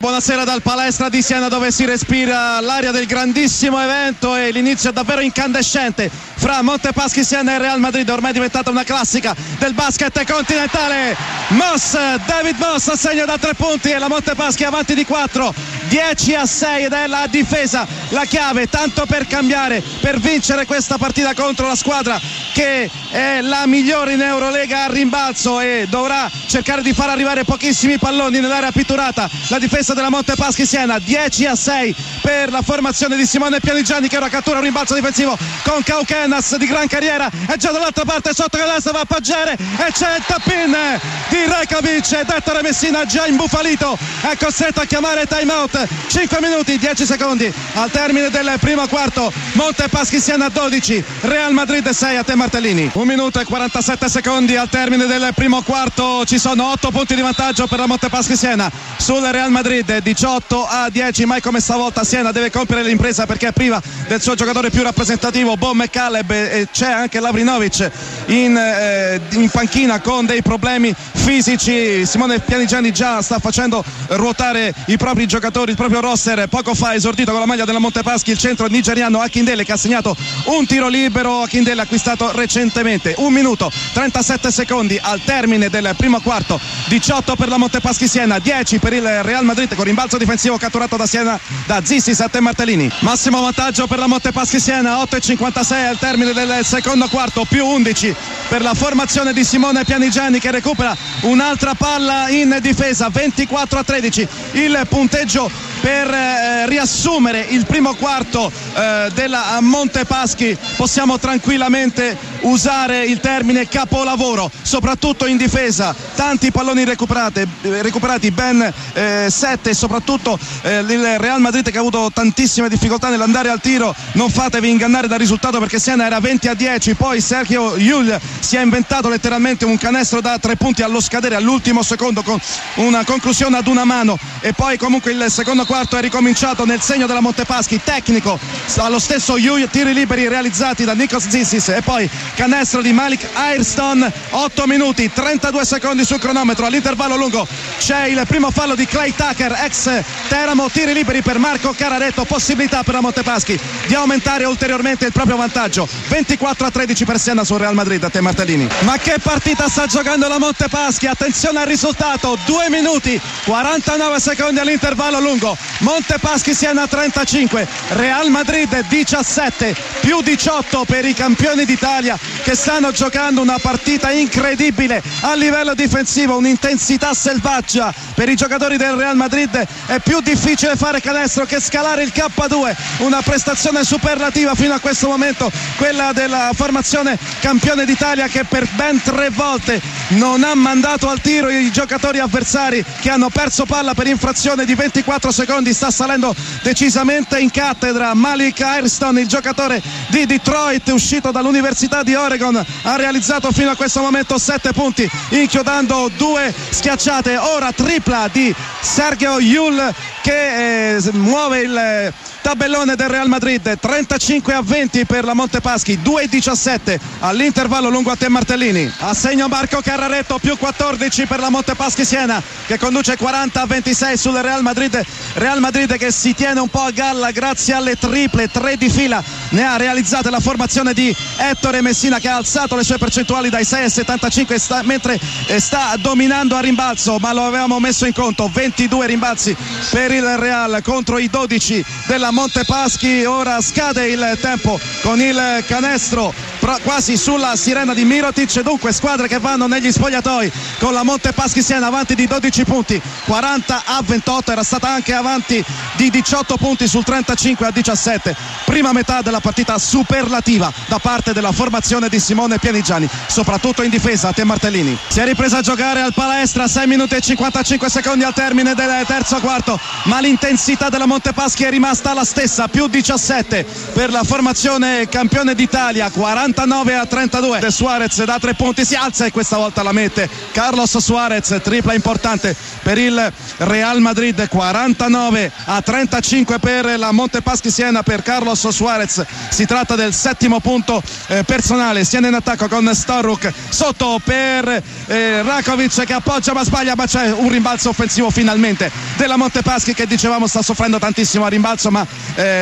Buonasera dal palestra di Siena, dove si respira l'aria del grandissimo evento e l'inizio davvero incandescente fra Montepaschi Siena e Real Madrid, ormai diventata una classica del basket continentale. David Moss assegna da 3 punti e la Montepaschi avanti di 4, 10-6, ed è la difesa la chiave, tanto per cambiare, per vincere questa partita contro la squadra che è la migliore in Eurolega a rimbalzo e dovrà cercare di far arrivare pochissimi palloni nell'area pitturata. La difesa della Montepaschi Siena, 10-6 per la formazione di Simone Pianigiani, che ora cattura un rimbalzo difensivo con Cauquenas di gran carriera, è già dall'altra parte sotto canestro, va a Paggiare e c'è il tap-in di Rekavic ed Ettore Messina, già imbufalito, è costretto a chiamare time out. 5 minuti 10 secondi al termine del primo quarto. Montepaschi Siena 12, Real Madrid 6. A te Martellini. 1 minuto e 47 secondi al termine del primo quarto, ci sono 8 punti di vantaggio per la Montepaschi Siena sul Real Madrid, 18-10. mai come stavolta Siena deve compiere l'impresa perché è priva del suo giocatore più rappresentativo, Bo McCaleb, e c'è anche Lavrinovic in panchina con dei problemi fisici. Simone Pianigiani già sta facendo ruotare i propri giocatori, il proprio roster. Poco fa esordito con la maglia della Montepaschi il centro nigeriano Akindele, che ha segnato un tiro libero. Akindele acquistato recentemente. 1 minuto 37 secondi al termine del primo quarto, 18 per la Montepaschi Siena, 10 per il Real Madrid, con rimbalzo difensivo catturato da Siena da Zissis. A te Martellini. Massimo vantaggio per la Montepaschi Siena, 8,56 al termine del secondo quarto, più 11 per la formazione di Simone Pianigiani, che recupera un'altra palla in difesa. 24-13 il punteggio per riassumere il primo quarto della Montepaschi. Possiamo tranquillamente usare il termine capolavoro, soprattutto in difesa. Tanti palloni recuperati, ben 7, soprattutto il Real Madrid che ha avuto tantissime difficoltà nell'andare al tiro. Non fatevi ingannare dal risultato, perché Siena era 20-10, poi Sergio Llull si è inventato letteralmente un canestro da 3 punti allo scadere, all'ultimo secondo, con una conclusione ad una mano, e poi comunque il secondo quarto è ricominciato nel segno della Montepaschi, tecnico allo stesso Llull, tiri liberi realizzati da Nikos Zissis e poi canestro di Malik Ayrton. 8 minuti 32 secondi sul cronometro. All'intervallo lungo c'è il primo fallo di Clay Tucker, ex Teramo. Tiri liberi per Marco Cararetto, possibilità per la Montepaschi di aumentare ulteriormente il proprio vantaggio. 24-13 per Siena sul Real Madrid. A te Martellini. Ma che partita sta giocando la Montepaschi, attenzione al risultato. 2 minuti 49 secondi all'intervallo lungo. Montepaschi Siena 35, Real Madrid 17, più 18 per i campioni d'Italia, che stanno giocando una partita incredibile a livello difensivo, un'intensità selvaggia. Per i giocatori del Real Madrid è più difficile fare canestro che scalare il K2, una prestazione superlativa fino a questo momento, quella della formazione campione d'Italia, che per ben 3 volte non ha mandato al tiro i giocatori avversari, che hanno perso palla per infrazione di 24 secondi. Sta salendo decisamente in cattedra Malik Ayrton, il giocatore di Detroit uscito dall'Università di Oregon, ha realizzato fino a questo momento 7 punti, inchiodando 2 schiacciate. Ora tripla di Sergio Llull, che muove il tabellone del Real Madrid. 35-20 per la Montepaschi, 2-17 all'intervallo lungo. A te Martellini. Assegno Marco Cararetto, più 14 per la Montepaschi Siena, che conduce 40-26 sul Real Madrid. Real Madrid che si tiene un po' a galla grazie alle triple, 3 di fila ne ha realizzate la formazione di Ettore Messina, che ha alzato le sue percentuali dai 6-75 mentre sta dominando a rimbalzo, ma lo avevamo messo in conto. 22 rimbalzi per il Real contro i 12 della Montepaschi. Ora scade il tempo con il canestro quasi sulla sirena di Mirotic. Dunque squadre che vanno negli spogliatoi, con la Montepaschi Siena avanti di 12 punti, 40-28, era stata anche avanti di 18 punti sul 35-17. Prima metà della partita superlativa da parte della formazione di Simone Pianigiani, soprattutto in difesa. A te Martellini. Si è ripresa a giocare al palestra, 6 minuti e 55 secondi al termine del terzo quarto, ma l'intensità della Montepaschi è rimasta la stessa, più 17 per la formazione campione d'Italia, 40 49-32. De Suarez da 3 punti si alza e questa volta la mette Carlos Suarez, tripla importante per il Real Madrid. 49-35 per la Montepaschi Siena, per Carlos Suarez. Si tratta del 7° punto personale. Siena in attacco con Staruk, sotto per Rakovic che appoggia ma sbaglia, ma c'è un rimbalzo offensivo finalmente della Montepaschi, che dicevamo sta soffrendo tantissimo a rimbalzo, ma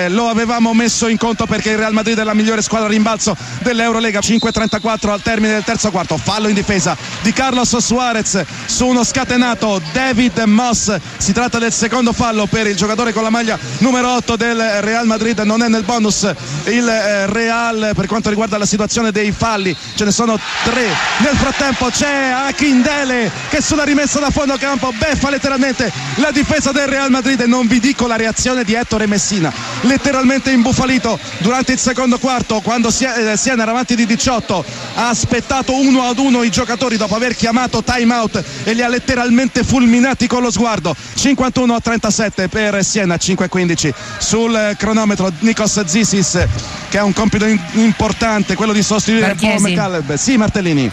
lo avevamo messo in conto perché il Real Madrid è la migliore squadra a rimbalzo dell'Eurolega. 5-34 al termine del terzo quarto. Fallo in difesa di Carlos Suarez su uno scatenato David Moss. Si tratta del secondo fallo per il giocatore con la maglia numero 8 del Real Madrid. Non è nel bonus il Real per quanto riguarda la situazione dei falli, ce ne sono 3. Nel frattempo c'è Akindele che sulla rimessa da fondo campo beffa letteralmente la difesa del Real Madrid. E non vi dico la reazione di Ettore Messina, letteralmente imbufalito durante il secondo quarto, quando Siena era avanti di 18, ha aspettato 1-1 i giocatori dopo aver chiamato time out e li ha letteralmente fulminati con lo sguardo. 51-37 per Siena, 5-15 sul cronometro. Nikos Zisis che ha un compito importante, quello di sostituire Paul McCaleb. Sì, Martellini.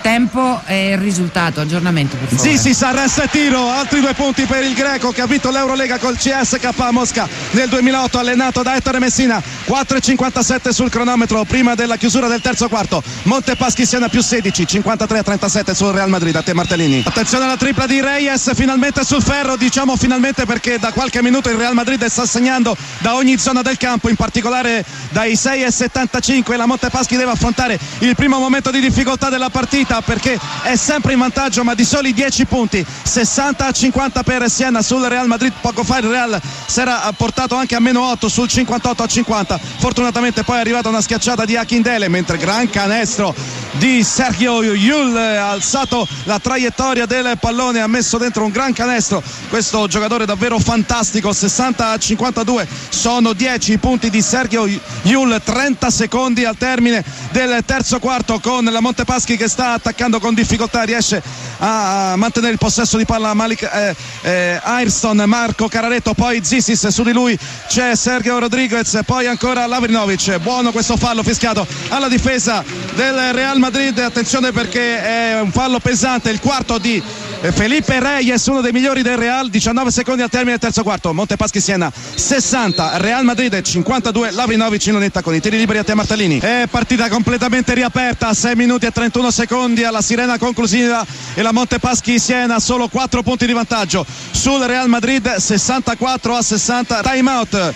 Tempo e risultato, aggiornamento per favore. Zisis arresta e tiro, altri 2 punti per il greco che ha vinto l'Eurolega col CSKA a Mosca nel 2008, allenato da Ettore Messina. 4-57 sul cronometro prima della chiusura del terzo quarto. Montepaschi Siena più 16, 53-37 sul Real Madrid. A te Martellini. Attenzione alla tripla di Reyes, finalmente sul ferro, diciamo finalmente perché da qualche minuto il Real Madrid sta segnando da ogni zona del campo, in particolare dai 6-75. La Montepaschi deve affrontare il primo momento di difficoltà della partita perché è sempre in vantaggio ma di soli 10 punti. 60-50 per Siena sul Real Madrid. Poco fa il Real si era portato anche a meno 8 sul 58-50. Fortunatamente poi è arrivata una schiacciata di Akindele, mentre gran canestro di Sergio Yul ha alzato la traiettoria del pallone, ha messo dentro un gran canestro questo giocatore davvero fantastico. 60-52 sono 10 i punti di Sergio Yul. 30 secondi al termine del terzo quarto, con la Montepaschi che sta attaccando con difficoltà, riesce a mantenere il possesso di palla Malik Ayrton, Marco Cararetto, poi Zisis, su di lui c'è Sergio Rodriguez, poi ancora Lavrinovic. Buono questo fallo fischiato alla difesa del Real Madrid. Attenzione perché è un fallo pesante, il quarto di Felipe Reyes, uno dei migliori del Real. 19 secondi al termine del terzo quarto. Montepaschi Siena 60, Real Madrid 52. Lavrinovic in unità con i tiri liberi. A te Martellini. È partita completamente riaperta, 6 minuti e 31 secondi alla sirena conclusiva e la Montepaschi Siena solo 4 punti di vantaggio sul Real Madrid. 64-60. Time out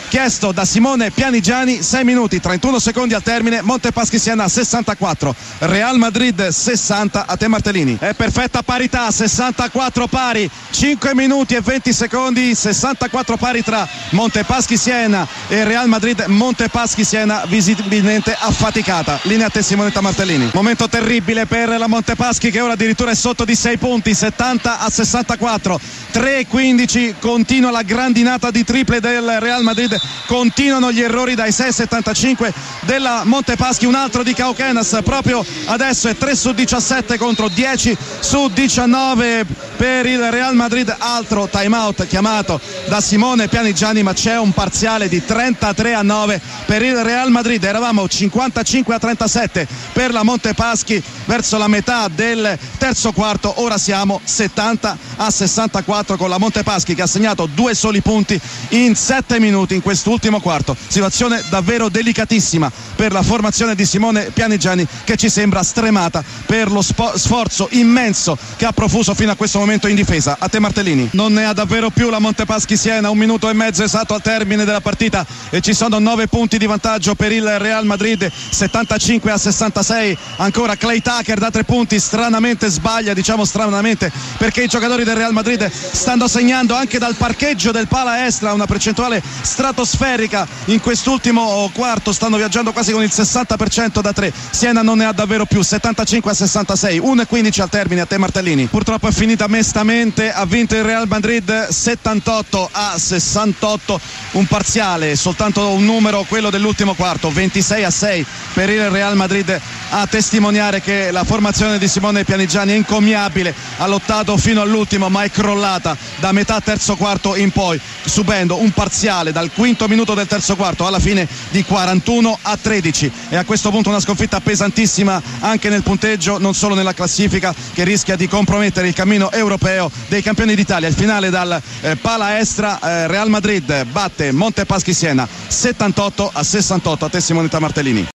chiesto da Simone Pianigiani. 6 minuti 31 secondi al termine. Montepaschi Siena 64, Real Madrid 60. A te Martellini. È perfetta parità, 64 pari, 5 minuti e 20 secondi, 64 pari tra Montepaschi Siena e Real Madrid. Montepaschi Siena visibilmente affaticata. Linea a te Simonetta Martellini. Momento terribile per la Montepaschi che ora addirittura è sotto di 6 punti, 70-64. 3-15, continua la grandinata di triple del Real Madrid, continuano gli errori dai 6-75 della Montepaschi. Un altro di Cauquenas proprio adesso, è 3 su 17 contro 10 su 19 per il Real Madrid. Altro time out chiamato da Simone Pianigiani, ma c'è un parziale di 33-9 per il Real Madrid. Eravamo 55-37 per la Montepaschi verso la metà del terzo quarto, ora siamo 70-64 con la Montepaschi che ha segnato 2 soli punti in 7 minuti in quest'ultimo quarto. Situazione davvero delicatissima per la formazione di Simone Pianigiani, che ci sembra stremata per lo sforzo immenso che ha profuso fino a questo momento in difesa. A te Martellini. Non ne ha davvero più la Montepaschi Siena, 1 minuto e mezzo esatto al termine della partita e ci sono 9 punti di vantaggio per il Real Madrid. 75-66. Ancora Clay Tucker da 3 punti, stranamente sbaglia, diciamo stranamente, perché i giocatori del Real Madrid stanno segnando anche dal parcheggio del pala extra una percentuale stratosferica in quest'ultimo quarto, stanno viaggiando quasi con il 60% da 3. Siena non ne ha davvero più. 75-66, 1-15 al termine. A te Martellini. Purtroppo è finita mestamente, ha vinto il Real Madrid 78-68, un parziale, soltanto un numero, quello dell'ultimo quarto, 26-6 per il Real Madrid a testimoniare che la formazione di Simone Pianigiani è incommiabile, ha lottato fino all'ultimo ma è crollata da metà terzo quarto in poi, subendo un parziale dal quinto minuto del terzo quarto alla fine di 41-13, e a questo punto una sconfitta pesantissima anche nel punteggio, non solo nella classifica, che rischia di compromettere il cammino europeo dei campioni d'Italia. Il finale dal Palaestra, Real Madrid batte Montepaschi Siena 78-68. A te Simonetta Martellini.